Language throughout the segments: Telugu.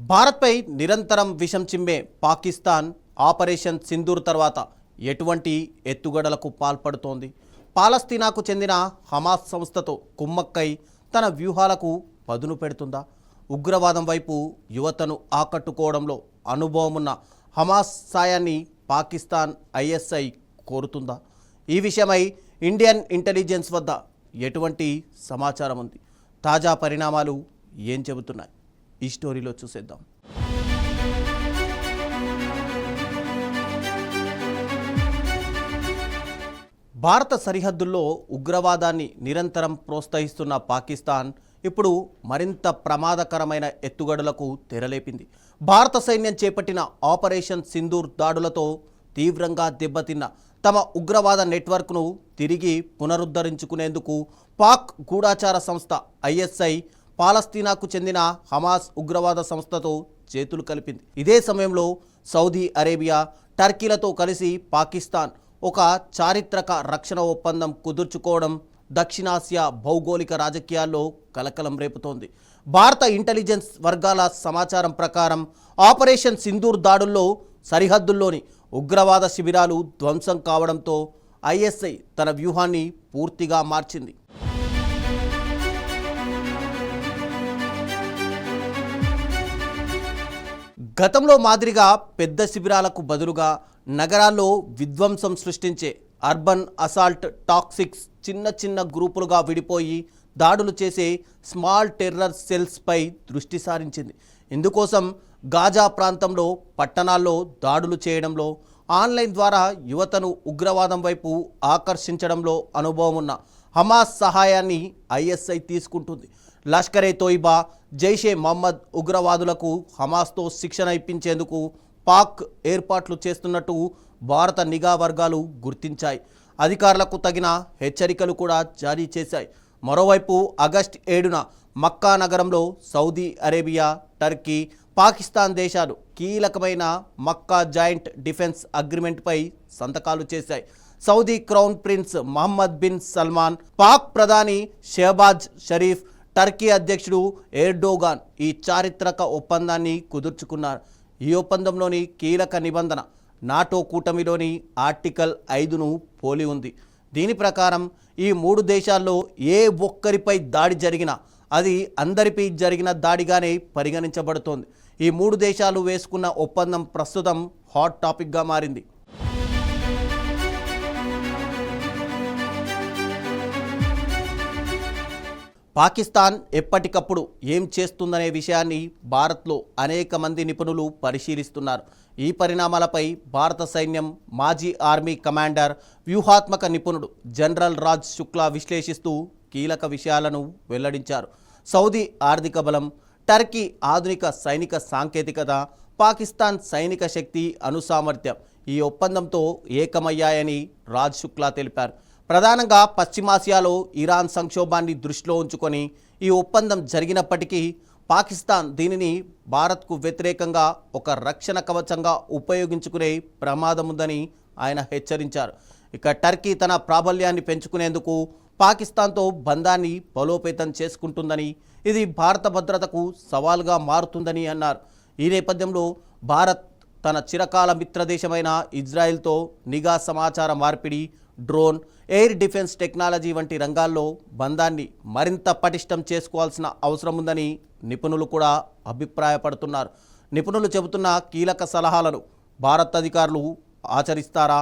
భారత్పై నిరంతరం విషం చిమ్మే పాకిస్తాన్ ఆపరేషన్ సింధూర్ తర్వాత ఎటువంటి ఎత్తుగడలకు పాల్పడుతోంది? పాలస్తీనాకు చెందిన హమాస్ సంస్థతో కుమ్మక్కై తన వ్యూహాలకు పదును పెడుతుందా? ఉగ్రవాదం వైపు యువతను ఆకట్టుకోవడంలో అనుభవం ఉన్న హమాస్ సాయాన్ని పాకిస్తాన్ ఐఎస్ఐ కోరుతుందా? ఈ విషయమై ఇండియన్ ఇంటెలిజెన్స్ వద్ద ఎటువంటి సమాచారం ఉంది? తాజా పరిణామాలు ఏం చెబుతున్నాయి? ఈ స్టోరీలో చూసేద్దాం. భారత సరిహద్దుల్లో ఉగ్రవాదాన్ని నిరంతరం ప్రోత్సహిస్తున్న పాకిస్తాన్ ఇప్పుడు మరింత ప్రమాదకరమైన ఎత్తుగడలకు తెరలేపింది. భారత సైన్యం చేపట్టిన ఆపరేషన్ సింధూర్ దాడులతో తీవ్రంగా దెబ్బతిన్న తమ ఉగ్రవాద నెట్వర్క్ను తిరిగి పునరుద్ధరించుకునేందుకు పాక్ గూఢాచార సంస్థ ఐఎస్ఐ పాలస్తీనాకు చెందిన హమాస్ ఉగ్రవాద సంస్థతో చేతులు కలిపింది. ఇదే సమయంలో సౌదీ అరేబియా, టర్కీలతో కలిసి పాకిస్తాన్ ఒక చారిత్రక రక్షణ ఒప్పందం కుదుర్చుకోవడం దక్షిణాసియా భౌగోళిక రాజకీయాల్లో కలకలం రేపుతోంది. భారత ఇంటెలిజెన్స్ వర్గాల సమాచారం ప్రకారం ఆపరేషన్ సింధూర్ దాడుల్లో సరిహద్దుల్లోని ఉగ్రవాద శిబిరాలు ధ్వంసం కావడంతో ఐఎస్ఐ తన వ్యూహాన్ని పూర్తిగా మార్చింది. గతంలో మాదిరిగా పెద్ద శిబిరాలకు బదులుగా నగరాల్లో విధ్వంసం సృష్టించే అర్బన్ అసాల్ట్ టాక్సిక్స్ చిన్న చిన్న గ్రూపులుగా విడిపోయి దాడులు చేసే స్మాల్ టెర్రర్ సెల్స్పై దృష్టి సారించింది. ఇందుకోసం గాజా ప్రాంతంలో పట్టణాల్లో దాడులు చేయడంలో, ఆన్లైన్ ద్వారా యువతను ఉగ్రవాదం వైపు ఆకర్షించడంలో అనుభవం ఉన్న హమాస్ సహాయాన్ని ఐఎస్ఐ తీసుకుంటుంది. లష్కరే తోయిబా, జైషే మహమ్మద్ ఉగ్రవాదులకు హమాస్తో శిక్షణ ఇప్పించేందుకు పాక్ ఏర్పాట్లు చేస్తున్నట్టు భారత నిఘా వర్గాలు గుర్తించాయి. అధికారులకు తగిన హెచ్చరికలు కూడా జారీ చేశాయి. మరోవైపు ఆగస్టు 7న మక్కా నగరంలో సౌదీ అరేబియా, టర్కీ, పాకిస్తాన్ దేశాలు కీలకమైన మక్కా జాయింట్ డిఫెన్స్ అగ్రిమెంట్పై సంతకాలు చేశాయి. Saudi crown prince Mohammed bin Salman, Pak ప్రధాని షెహబాజ్ షరీఫ్, టర్కీ అధ్యక్షుడు ఎర్డోగాన్ ఈ చారిత్రక ఒప్పందాన్ని కుదుర్చుకున్నారు. ఈ ఒప్పందంలోని కీలక నిబంధన నాటో కూటమిలోని ఆర్టికల్ 5ను పోలి ఉంది. దీని ప్రకారం ఈ మూడు దేశాల్లో ఏ ఒక్కరిపై దాడి జరిగినా అది అందరిపై జరిగిన దాడిగానే పరిగణించబడుతోంది. ఈ మూడు దేశాలు వేసుకున్న ఒప్పందం ప్రస్తుతం హాట్ టాపిక్గా మారింది. పాకిస్తాన్ ఎప్పటికప్పుడు ఏం చేస్తుందనే విషయాన్ని భారత్లో అనేక మంది నిపుణులు పరిశీలిస్తున్నారు. ఈ పరిణామాలపై భారత సైన్యం మాజీ ఆర్మీ కమాండర్, వ్యూహాత్మక నిపుణుడు జనరల్ రాజ్ శుక్లా విశ్లేషిస్తూ కీలక విషయాలను వెల్లడించారు. సౌదీ ఆర్థిక బలం, టర్కీ ఆధునిక సైనిక సాంకేతికత, పాకిస్తాన్ సైనిక శక్తి అనుసామర్థ్యం ఈ ఒప్పందంతో ఏకమయ్యాయని రాజ్ శుక్లా తెలిపారు. ప్రధానంగా పశ్చిమాసియాలో ఇరాన్ సంక్షోభాన్ని దృష్టిలో ఉంచుకొని ఈ ఒప్పందం జరిగినప్పటికీ పాకిస్తాన్ దీనిని భారత్కు వ్యతిరేకంగా ఒక రక్షణ కవచంగా ఉపయోగించుకునే ప్రమాదం ఉందని ఆయన హెచ్చరించారు. ఇక టర్కీ తన ప్రాబల్యాన్ని పెంచుకునేందుకు పాకిస్తాన్తో బంధాన్ని బలోపేతం చేసుకుంటుందని, ఇది భారత భద్రతకు సవాల్గా మారుతుందని అన్నారు. ఈ నేపథ్యంలో భారత్ తన చిరకాల మిత్రదేశమైన ఇజ్రాయెల్తో నిఘా సమాచార మార్పిడి, డ్రోన్, ఎయిర్ డిఫెన్స్ టెక్నాలజీ వంటి రంగాల్లో బంధాన్ని మరింత పటిష్టం చేసుకోవాల్సిన అవసరం ఉందని నిపుణులు కూడా అభిప్రాయపడుతున్నారు. నిపుణులు చెబుతున్న కీలక సలహాలను భారత్ అధికారులు ఆచరిస్తారా,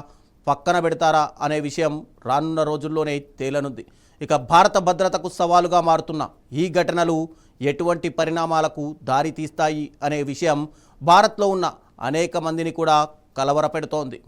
పక్కన పెడతారా అనే విషయం రానున్న రోజుల్లోనే తేలనుంది. ఇక భారత భద్రతకు సవాలుగా మారుతున్న ఈ ఘటనలు ఎటువంటి పరిణామాలకు దారి తీస్తాయి అనే విషయం భారత్లో ఉన్న అనేక మందిని కూడా కలవరపెడుతోంది.